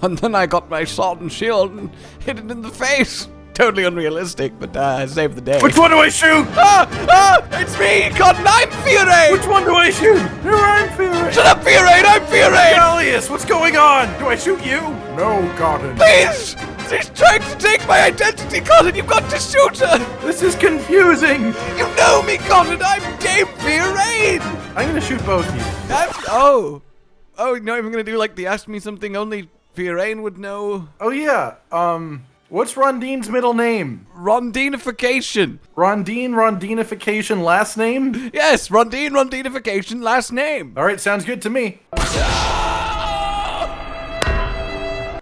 And then I got my sword and shield and hit it in the face. Totally unrealistic, but I saved the day. Which one do I shoot? It's me, Cotton. I'm Fiore. Which one do I shoot? I'm Fiore. Shut up, Fiore. I'm Fiore. Gallius, what's going on? Do I shoot you? No, Cotton. Please. She's trying to take my identity, Cotton. You've got to shoot her. This is confusing. You know me, Cotton. I'm Dame Fiore. I'm gonna shoot both of you. Oh, you're not even gonna do like the ask me something only Fiore would know. Oh yeah. What's Rondine's middle name? Rondinification. Rondinification last name? Yes, Rondinification last name. All right, sounds good to me.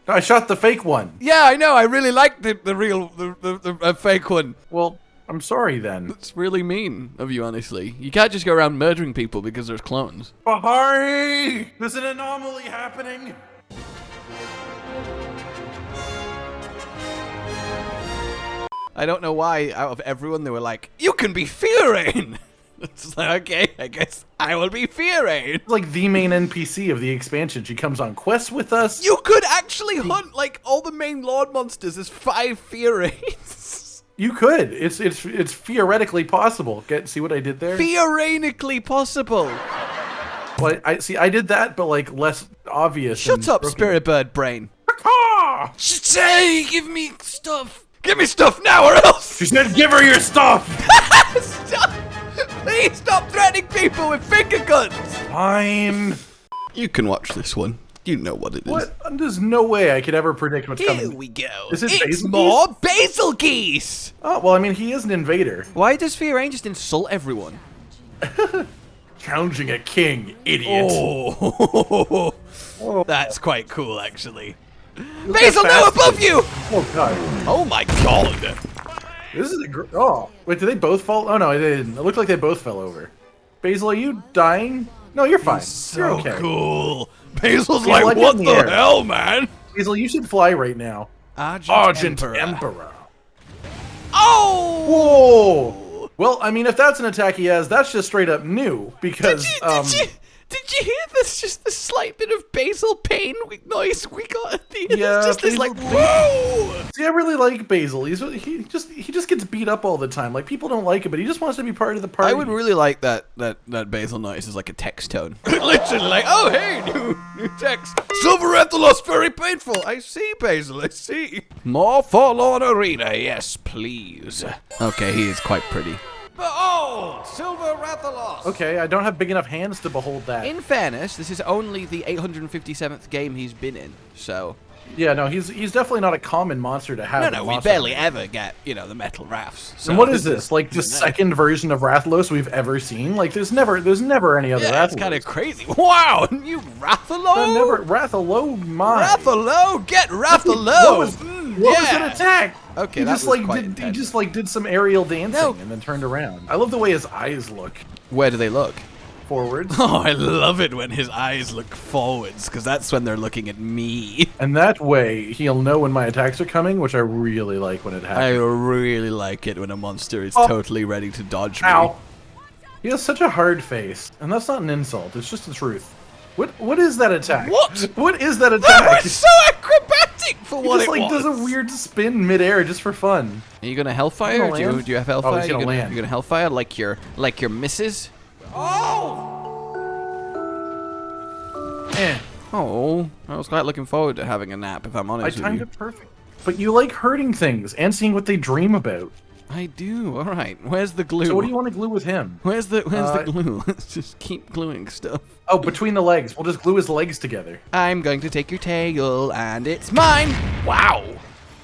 I shot the fake one. Yeah, I know. I really like the real, the fake one. Well, I'm sorry then. It's really mean of you, honestly. You can't just go around murdering people because there's clones. Bahari! There's an anomaly happening. I don't know why, out of everyone, they were like, you can be Fiore! It's like, okay, I guess I will be Fiore. It's like the main NPC of the expansion. She comes on quests with us. You could actually hunt, like, all the main Lord monsters as 5 Fiores. You could. It's theoretically possible. See what I did there? Theoretically possible. Well, I did that, but like less obvious. Shut up, Spirit Bird Brain. Say, give me stuff. Give me stuff now or else! She said give her your stuff! Stop! Please stop threatening people with finger guns! Fine. You can watch this one. You know what it is. What? There's no way I could ever predict what's coming. Here we go. Is it it's basil more geese? basil geese! Oh, well, I mean, he is an invader. Why does Fiore just insult everyone? Challenging a king, idiot. Oh. That's quite cool, actually. Basil, no, above you! Oh, God. Oh, my God. This is a oh, wait, did they both fall? Oh, no, they didn't. It looked like they both fell over. Basil, are you dying? No, you're fine. You're okay. Cool. Basil's He's like, like what in the the air. hell, man? Basil, you should fly right now. Argent Emperor. Oh! Whoa! Well, I mean, if that's an attack he has, that's just straight up new, because, Did you hear this? Just the slight bit of basil pain noise we got at the end. Yeah, It's just this Basil like, whoa! See, I really like Basil. He just gets beat up all the time. Like, people don't like him, but he just wants to be part of the party. I would really like that basil noise is like a text tone. Literally like, oh hey, new text. Silver Rathalos, very painful. I see, Basil, I see. More Forlorn arena, yes, please. Okay, he is quite pretty. Behold, Silver Rathalos! Okay, I don't have big enough hands to behold that. In fairness, this is only the 857th game he's been in, so... Yeah, no, he's definitely not a common monster to have. No, we barely ever get, you know, the metal rafts. So and what is this? Like the second version of Rathalos we've ever seen? Like there's never any other Rathalos. It's kind of crazy. Wow, new Rathalo? Rathalo, my. Rathalo, get Rathalo. What was that attack? Okay, he that just was like quite did, he intense. just like did some aerial dancing and then turned around. I love the way his eyes look Where do they look? forwards. Oh, I love it when his eyes look forwards, because that's when they're looking at me. And that way, he'll know when my attacks are coming, which I really like when it happens. I really like it when a monster is totally ready to dodge me. Ow. He has such a hard face, and that's not an insult, it's just the truth. What is that attack? What? What is that attack? That was so acrobatic for He what just it was. does a weird spin midair just for fun. Are you gonna hellfire? Gonna Do land? you have hellfire? Oh, he's gonna land. You're gonna hellfire like your missus? Oh! Oh, I was quite looking forward to having a nap, if I'm honest I with timed you. it perfect. But you like hurting things and seeing what they dream about. I do. All right. Where's the glue? So what do you want to glue with him? Where's the glue? Let's just keep gluing stuff. Oh, between the legs. We'll just glue his legs together. I'm going to take your tail, and it's mine. Wow.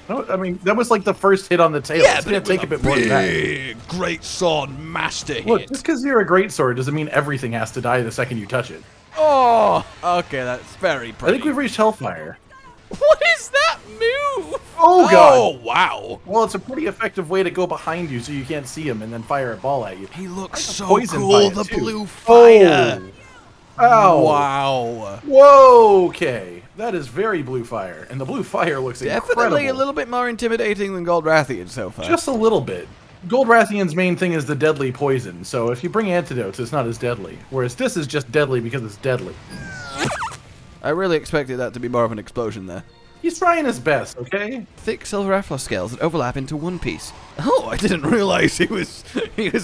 No, I mean, that was like the first hit on the tail. Yeah, it's but gonna it was take a bit more than that. big, great sword master hit. Look, just because you're a great sword doesn't mean everything has to die the second you touch it. Oh, okay, that's very pretty. I think we've reached Hellfire. What is that move? Oh, God. Oh, wow. Well, it's a pretty effective way to go behind you so you can't see him and then fire a ball at you. He looks so poison cool, fire, the too. blue fire. Oh. Ow. Wow. Whoa, okay. That is very blue fire. And the blue fire looks Definitely incredible. a little bit more intimidating than Gold Rathian so far. Just a little bit. Gold Rathian's main thing is the deadly poison, so if you bring antidotes, it's not as deadly. Whereas this is just deadly because it's deadly. I really expected that to be more of an explosion there. He's trying his best, okay? Thick Silver Rathalos scales that overlap into one piece. Oh, I didn't realize he was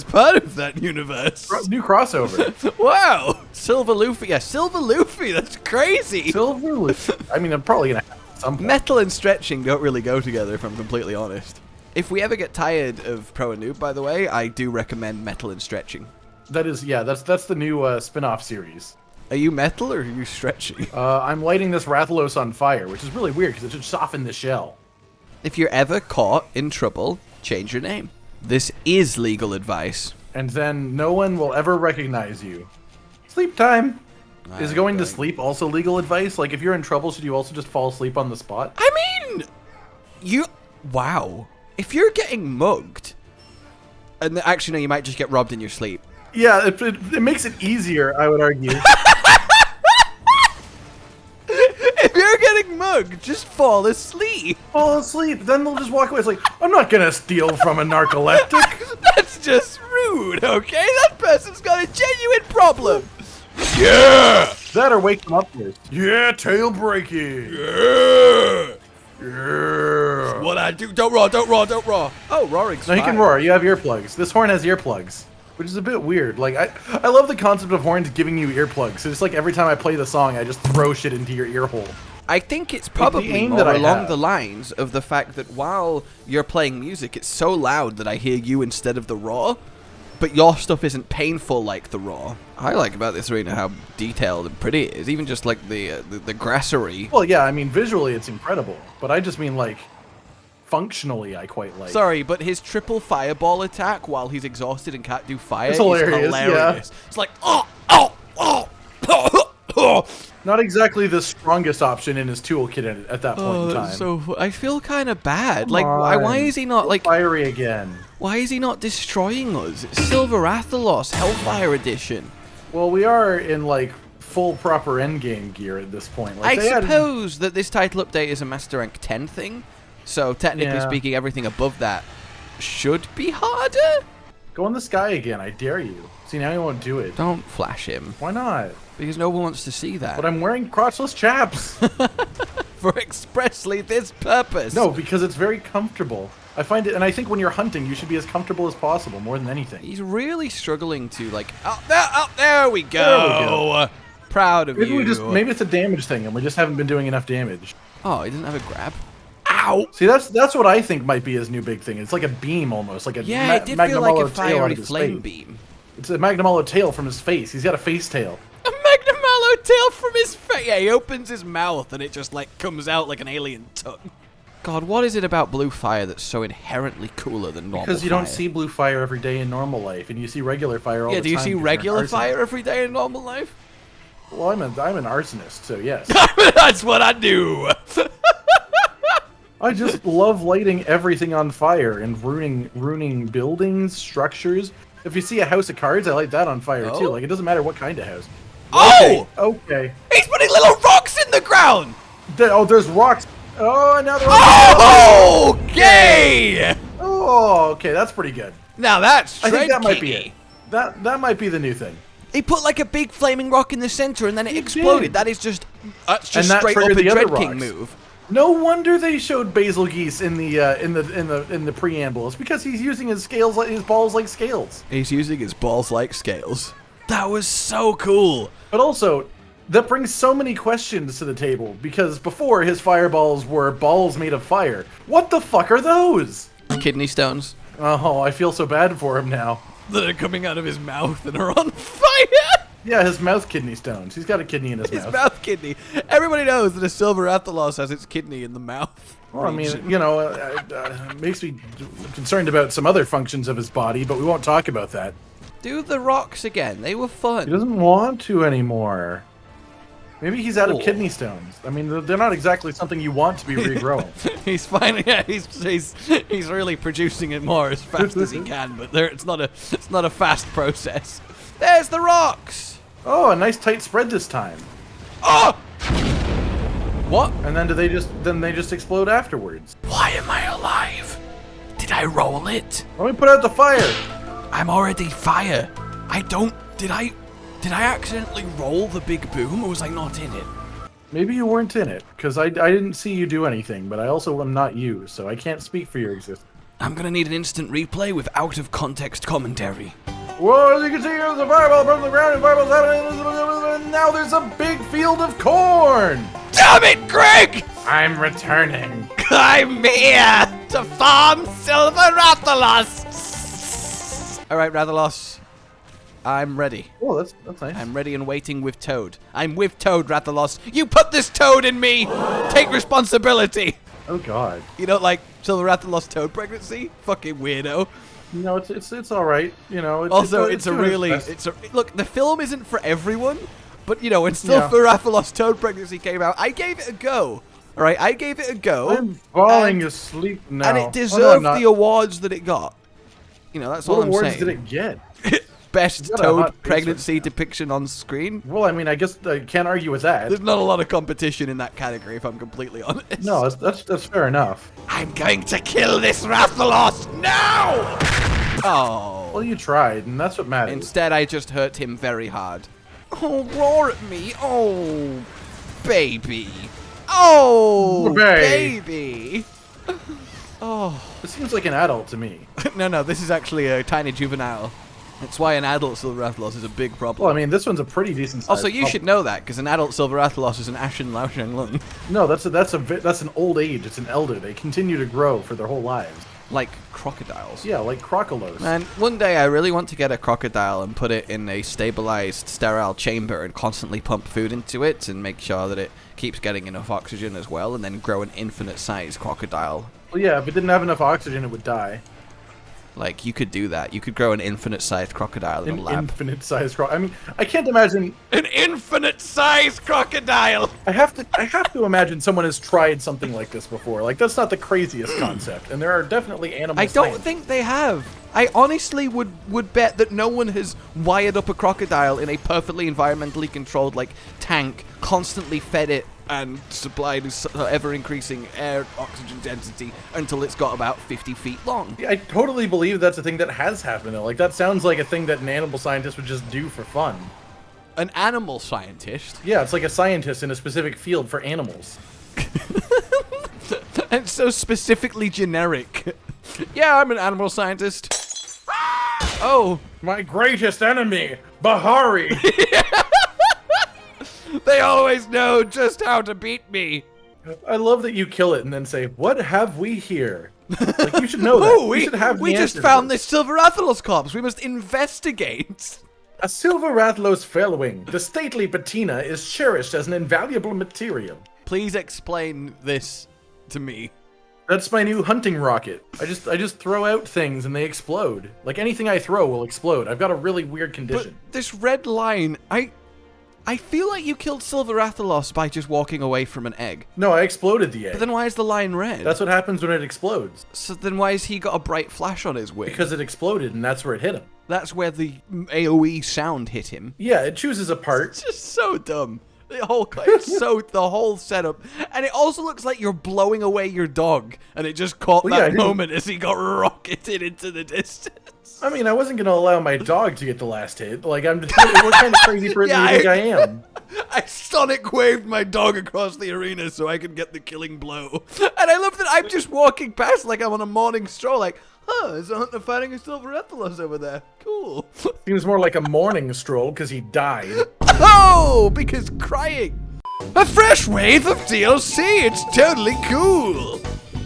part of that universe. New crossover. Wow! Silver Luffy. Yeah, Silver Luffy. That's crazy. Silver Luffy. I mean, I'm probably going to have some point. Metal and stretching don't really go together, if I'm completely honest. If we ever get tired of Pro and Noob, by the way, I do recommend metal and stretching. That is, yeah, that's the new spin-off series. Are you metal or are you stretching? I'm lighting this Rathalos on fire, which is really weird because it should soften the shell. If you're ever caught in trouble, change your name. This is legal advice. And then no one will ever recognize you. Sleep time. Is going to sleep also legal advice? Like, if you're in trouble, should you also just fall asleep on the spot? I mean, wow. If you're getting mugged, and actually, no, you might just get robbed in your sleep. Yeah, it makes it easier, I would argue. If you're getting mugged, just fall asleep. Fall asleep, then they'll just walk away. It's like, I'm not gonna steal from a narcoleptic. That's just rude, okay? That person's got a genuine problem. Yeah! That or wake them up first. Yeah, tail breaking. Yeah! Yeah. What I do? Don't roar, don't roar, don't roar. Oh, roaring's No, you can roar. You have earplugs. This horn has earplugs, which is a bit weird. Like, I love the concept of horns giving you earplugs. So it's like every time I play the song, I just throw shit into your ear hole. I think it's probably more along the lines of the fact that while you're playing music, it's so loud that I hear you instead of the roar, but your stuff isn't painful like the roar. I like about this arena how detailed and pretty it is, even just like the grassery. Well, yeah, I mean, visually it's incredible, but I just mean, like, functionally I quite like. Sorry, but his triple fireball attack while he's exhausted and can't do fire is hilarious. Yeah. It's like, Not exactly the strongest option in his toolkit at that point in time. So I feel kind of bad. Like, why is he not like fiery again? Why is he not destroying us? It's Silver Rathalos Hellfire Edition. Well, we are in like full proper endgame gear at this point. Like, I suppose that this title update is a Master Rank 10 thing, so technically speaking, everything above that should be harder. Go in the sky again, I dare you. See, now you won't do it. Don't flash him. Why not? Because no one wants to see that. But I'm wearing crotchless chaps. For expressly this purpose. No, because it's very comfortable. I find it, and I think when you're hunting, you should be as comfortable as possible, more than anything. He's really struggling to, like, there we go. Proud of you. Maybe it's a damage thing, and we just haven't been doing enough damage. Oh, he doesn't have a grab. Ow! See, that's what I think might be his new big thing. It's like a beam almost, like a it did feel like a fiery flame beam. It's a Magnum tail from his face. He's got a face tail. A Magnum tail from his face. Yeah, he opens his mouth and it just like comes out like an alien tongue. God, what is it about blue fire that's so inherently cooler than normal fire? Because you don't see blue fire every day in normal life, and you see regular fire all the time. Yeah, do you see regular fire every day in normal life? Well, I'm an arsonist, so yes. That's what I do. I just love lighting everything on fire and ruining buildings, structures. If you see a house of cards, I light that on fire too. Like, it doesn't matter what kind of house. Oh! Okay. He's putting little rocks in the ground! There's rocks. Oh, now they're okay! Oh, okay, that's pretty good. Now that's I think that might be it. That might be the new thing. He put like a big flaming rock in the center and then it exploded. That is just straight up a Dread King move. No wonder they showed Basil Geese in the preamble. It's because he's using his balls like scales. He's using his balls like scales. That was so cool. But also, that brings so many questions to the table, because before his fireballs were balls made of fire. What the fuck are those? Kidney stones. Oh, I feel so bad for him now. That are coming out of his mouth and are on fire. Yeah, his mouth kidney stones. He's got a kidney in his mouth. His mouth kidney. Everybody knows that a Silver Rathalos has its kidney in the mouth. Well, I mean, you know, it makes me concerned about some other functions of his body, but we won't talk about that. Do the rocks again. They were fun. He doesn't want to anymore. Maybe he's out of kidney stones. I mean, they're not exactly something you want to be regrowing. He's finding, yeah, he's really producing it more as fast as he can, but it's not a fast process. There's the rocks. Oh, a nice tight spread this time. Oh! What? And then they just explode afterwards. Why am I alive? Did I roll it? Let me put out the fire. I'm already fire. Did I accidentally roll the big boom, or was I not in it? Maybe you weren't in it, because I didn't see you do anything, but I also am not you, so I can't speak for your existence. I'm gonna need an instant replay with out-of-context commentary. Whoa, as you can see, here's a fireball from the ground, and fireball's happening, and now there's a big field of corn! Damn it, Greg! I'm returning. I'm here to farm Silver Rathalos! Alright, Rathalos. I'm ready. Oh, that's nice. I'm ready and waiting with Toad. I'm with Toad, Rathalos. You put this Toad in me! Take responsibility! Oh god. You don't like Silver Rathalos Toad pregnancy? Fucking weirdo. No, it's all right. You know. Look, the film isn't for everyone, but you know, when Silver Rathalos Toad pregnancy came out, I gave it a go. All right, I gave it a go. I'm falling asleep now. And it deserved the awards that it got. You know, that's all I'm saying. What awards did it get? Best Toad pregnancy depiction on screen. Well, I mean, I guess I can't argue with that. There's not a lot of competition in that category, if I'm completely honest. No, that's fair enough. I'm going to kill this Rathalos now! Oh. Well, you tried, and that's what matters. Instead, I just hurt him very hard. Oh, roar at me. Oh, baby. Oh, baby. Oh. This seems like an adult to me. No, this is actually a tiny juvenile. That's why an adult Silver Rathalos is a big problem. Well, I mean, this one's a pretty decent size. Also, you should know that, because an adult Silver Rathalos is an Ashen Laosheng Lung. No, that's an old age. It's an elder. They continue to grow for their whole lives. Like crocodiles. Yeah, like crocodiles. Man, one day I really want to get a crocodile and put it in a stabilized, sterile chamber and constantly pump food into it and make sure that it keeps getting enough oxygen as well, and then grow an infinite-sized crocodile. Well, yeah, if it didn't have enough oxygen, it would die. Like, you could do that. You could grow an infinite-sized crocodile in a lab. Infinite-sized crocodile. I mean, I can't imagine... An infinite-sized crocodile! I have to imagine someone has tried something like this before. Like, that's not the craziest concept. And there are definitely animal I don't think they have. I honestly would bet that no one has wired up a crocodile in a perfectly environmentally controlled, like, tank, constantly fed it and supplied ever-increasing air oxygen density until it's got about 50 feet long. Yeah, I totally believe that's a thing that has happened, though. Like, that sounds like a thing that an animal scientist would just do for fun. An animal scientist? Yeah, it's like a scientist in a specific field for animals. And so specifically generic. Yeah, I'm an animal scientist. Oh. My greatest enemy, Bahari! They always know just how to beat me. I love that you kill it and then say, "What have we here?" Like, you should know that. Ooh, we should have we just found this Silver Rathalos corpse. We must investigate. A Silver Rathalos fellowing. The stately patina is cherished as an invaluable material. Please explain this to me. That's my new hunting rocket. I just throw out things and they explode. Like, anything I throw will explode. I've got a really weird condition. But this red line, I feel like you killed Silver Rathalos by just walking away from an egg. No, I exploded the egg. But then why is the line red? That's what happens when it explodes. So then why has he got a bright flash on his wing? Because it exploded and that's where it hit him. That's where the AoE sound hit him. Yeah, it chooses a part. It's just so dumb. The whole setup. And it also looks like you're blowing away your dog. And it just caught that moment as he got rocketed into the distance. I mean, I wasn't going to allow my dog to get the last hit. Like, what kind of crazy person do you think I am? I sonic waved my dog across the arena so I could get the killing blow. And I love that I'm just walking past like I'm on a morning stroll, like, huh, there's a hunter fighting a Silver Rathalos over there. Cool. Seems more like a morning stroll because he died. Oh, because crying. A fresh wave of DLC. It's totally cool.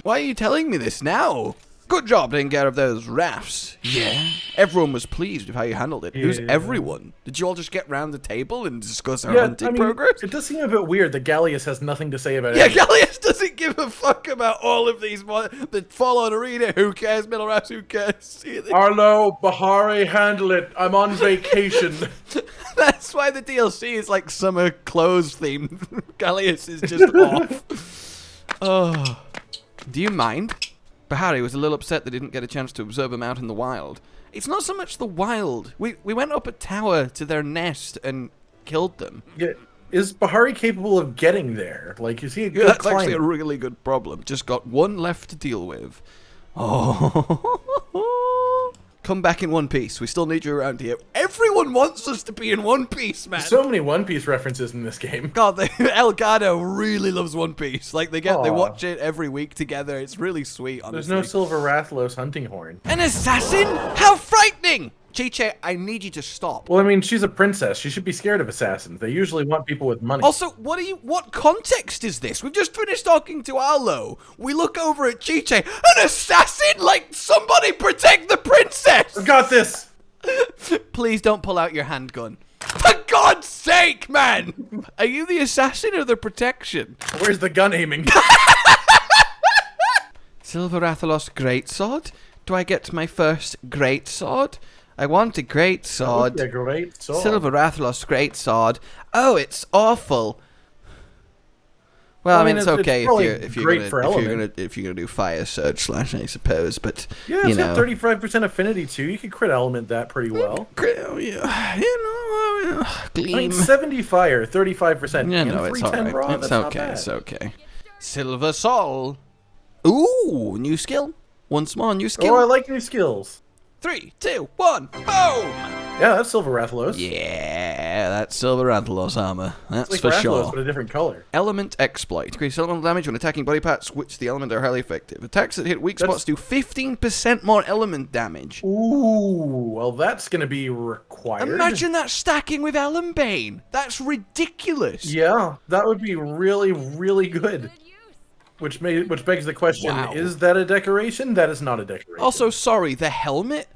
Why are you telling me this now? Good job taking care of those rafts. Yeah. Everyone was pleased with how you handled it. Yeah. Who's everyone? Did you all just get round the table and discuss our hunting progress? It does seem a bit weird that Gallius has nothing to say about it. Yeah, Gallius doesn't give a fuck about all of these. The Forlorn arena, who cares? Middle rafts, who cares? Arlo, Bahari, handle it. I'm on vacation. That's why the DLC is like summer clothes themed. Gallius is just off. Oh. Do you mind? Bahari was a little upset they didn't get a chance to observe them out in the wild. It's not so much the wild. We went up a tower to their nest and killed them. Yeah. Is Bahari capable of getting there? Like, is he a good That's climber? Actually a really good problem. Just got one left to deal with. Oh. Come back in one piece. We still need you around here. Everyone wants us to be in One Piece, man. So many One Piece references in this game. God, Elgato really loves One Piece. Like, they watch it every week together. It's really sweet, honestly. There's no Silver Rathalos hunting horn. An assassin? How frightening! Chiche, I need you to stop. Well, I mean, she's a princess. She should be scared of assassins. They usually want people with money. Also, what context is this? We've just finished talking to Arlo. We look over at Chiche. An assassin? Like, somebody protect the princess! I've got this! Please don't pull out your handgun. For God's sake, man! Are you the assassin or the protection? Where's the gun aiming? Silver Rathalos greatsword? Do I get my first greatsword? I want a greatsword. A great sword. Silver Rathalos greatsword. Oh, it's awful. Well, I mean, it's okay if you're gonna do fire surge slash, I suppose. But yeah, it's got 35% affinity too. You could crit element that pretty well. Yeah, you know, gleam. I mean, 70 fire, 35%. Yeah, no, it's alright. It's okay. It's okay. Silver Soul. Ooh, new skill. Once more, new skill. Oh, I like new skills. 3, 2, 1, boom! Yeah, that's Silver Rathalos. Yeah, that's Silver Rathalos armor. That's it's like for Rathalos, sure. but a different color. Element exploit. Increase elemental damage when attacking body parts which the element are highly effective. Attacks that hit weak spots do 15% more element damage. Ooh, well that's gonna be required. Imagine that stacking with Elembane. That's ridiculous. Yeah, that would be really, really good. Which begs the question, is that a decoration? That is not a decoration. Also, sorry, the helmet?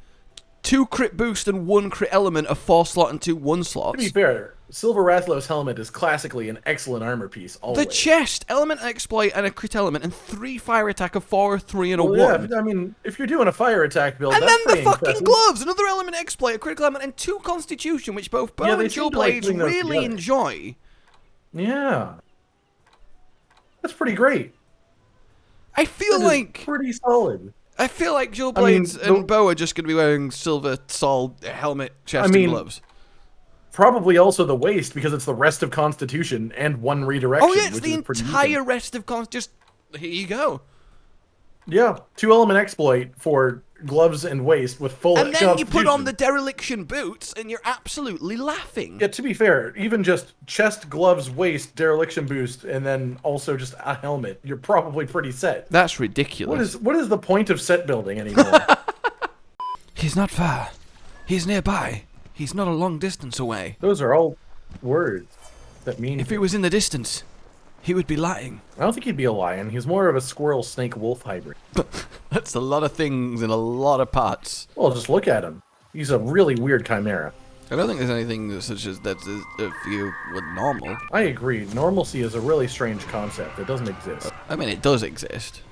2 crit boost and 1 crit element of 4 slot and 2 1 slots. To be fair, Silver Rathalos helmet is classically an excellent armor piece, always. The chest, element exploit and a crit element, and 3 fire attack, a 4, a 3, and a 1. Yeah, I mean, if you're doing a fire attack build, and that's then the fucking impressive. gloves, another element exploit, a critical element, and 2 constitution, which both Bow and Dual Blades really enjoy. Yeah. That's pretty great. I feel like pretty solid. I feel like Dual Blades and Bow are just going to be wearing Silver Soul helmet, chest, and gloves. Probably also the waist, because it's the rest of Constitution and 1 redirection. Oh yeah, it's the entire rest of Just here you go. Yeah, 2 element exploit for gloves and waist with full. And then you put on the dereliction boots, and you're absolutely laughing. Yeah, to be fair, even just chest, gloves, waist, dereliction boost, and then also just a helmet, you're probably pretty set. That's ridiculous. What is the point of set building anymore? He's not far. He's nearby. He's not a long distance away. Those are all words that mean. If he was in the distance, he would be lying. I don't think he'd be a lion. He's more of a squirrel, snake, wolf hybrid. That's a lot of things in a lot of parts. Well, just look at him. He's a really weird chimera. I don't think there's anything such as that if you were normal. I agree. Normalcy is a really strange concept. It doesn't exist. I mean, it does exist.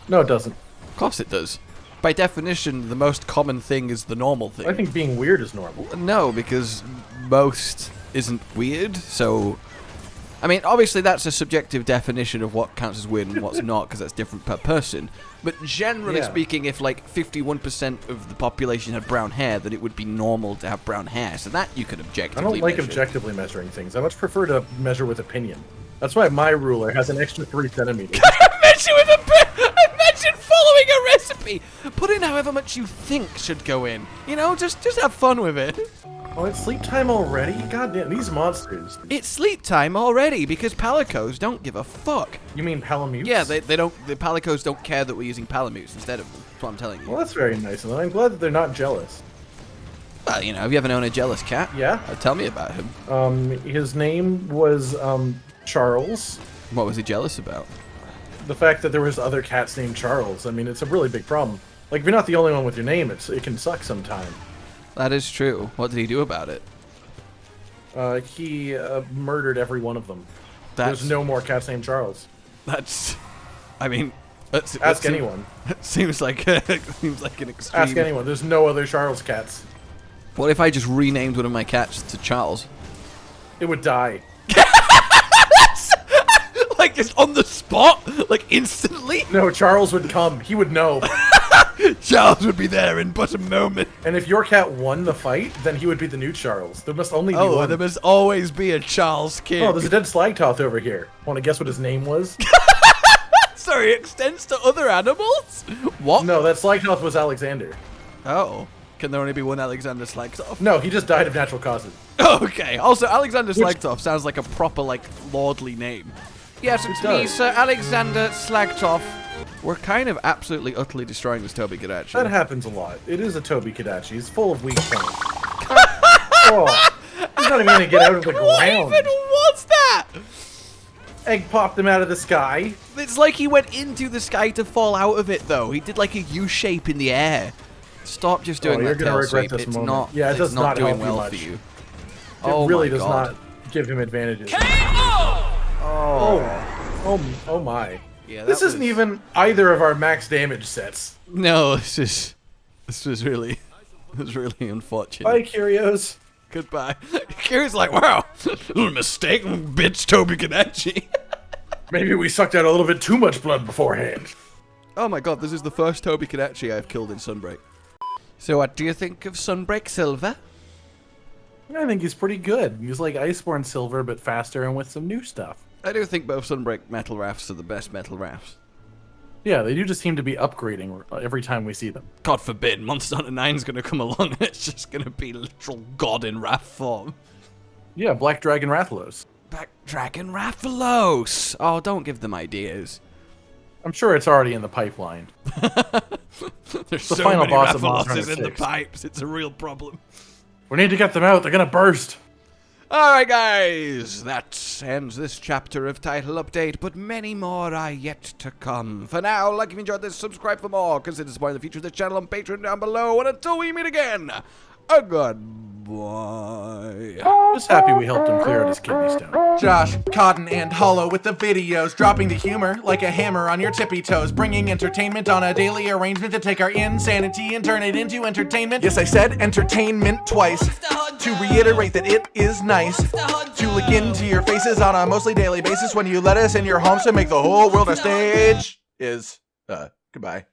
No, it doesn't. Of course it does. By definition, the most common thing is the normal thing. I think being weird is normal. No, because most isn't weird, so... I mean, obviously that's a subjective definition of what counts as weird and what's not, because that's different per person. But generally speaking, if like 51% of the population had brown hair, then it would be normal to have brown hair. So that you could objectively measure. I don't like objectively measuring things. I much prefer to measure with opinion. That's why my ruler has an extra 3 centimeters. Measure with opinion! Imagine following a recipe! Put in however much you think should go in. You know, just have fun with it. Oh, it's sleep time already? God damn, these monsters. It's sleep time already because palicos don't give a fuck. You mean palamutes? Yeah, they don't. The palicos don't care that we're using palamutes instead of them. That's what I'm telling you. Well, that's very nice of them. I'm glad that they're not jealous. Well, you know, have you ever known a jealous cat? Yeah. Tell me about him. His name was, Charles. What was he jealous about? The fact that there was other cats named Charles. I mean, it's a really big problem. Like, if you're not the only one with your name, it can suck sometime. That is true. What did he do about it? He murdered every one of them. There's no more cats named Charles. That's... I mean... Ask anyone. It seems like an extreme... Ask anyone. There's no other Charles cats. What if I just renamed one of my cats to Charles? It would die. Like, just on the spot? Like, instantly? No, Charles would come. He would know. Charles would be there in but a moment. And if your cat won the fight, then he would be the new Charles. There must only be one. Oh, there must always be a Charles kid. Oh, there's a dead Slagtoth over here. Want to guess what his name was? Sorry, it extends to other animals? What? No, that Slagtoth was Alexander. Oh. Can there only be one Alexander Slagtov? No, he just died of natural causes. Okay. Also, Alexander Slagtov sounds like a proper, like, lordly name. Yes, it's me, Sir Alexander Slagtov. We're kind of absolutely, utterly destroying this Toby Kadachi. That happens a lot. It is a Toby Kadachi. He's full of weak points. Oh, he's not even going to get out of the ground. What even was that? Egg popped him out of the sky. It's like he went into the sky to fall out of it, though. He did like a U-shape in the air. Stop just doing that tail sweep. It's not. Yeah, it does not doing help you well much. for you. It really does not give him advantages. Oh my. Yeah, this isn't even either of our max damage sets. No, this was really unfortunate. Bye, Curios. Goodbye. Kyrio's like, wow, little mistake, bitch, Toby Kadachi. Maybe we sucked out a little bit too much blood beforehand. Oh my god, this is the first Toby Kadachi I've killed in Sunbreak. So what do you think of Sunbreak Silver? I think he's pretty good. He's like Iceborne Silver, but faster and with some new stuff. I do think both Sunbreak metal rafts are the best metal rafts. Yeah, they do just seem to be upgrading every time we see them. God forbid, Monster Hunter 9's gonna come along and it's just gonna be literal god in raft form. Yeah, Black Dragon Rathalos. Black Dragon Rathalos! Oh, don't give them ideas. I'm sure it's already in the pipeline. There's the so final many boss of Rathaloses in the 6. pipes, it's a real problem. We need to get them out, they're gonna burst. Alright guys, that ends this chapter of Title Update, but many more are yet to come. For now, like if you enjoyed this, subscribe for more, consider supporting the future of this channel on Patreon down below, and until we meet again, a goodbye. Just happy we helped him clear out his kidney stone. Josh, Cotton, and Hollow with the videos, dropping the humor like a hammer on your tippy toes, bringing entertainment on a daily arrangement to take our insanity and turn it into entertainment. Yes, I said entertainment twice, to reiterate that it is nice to look into your faces on a mostly daily basis when you let us in your homes to make the whole world a stage. Goodbye.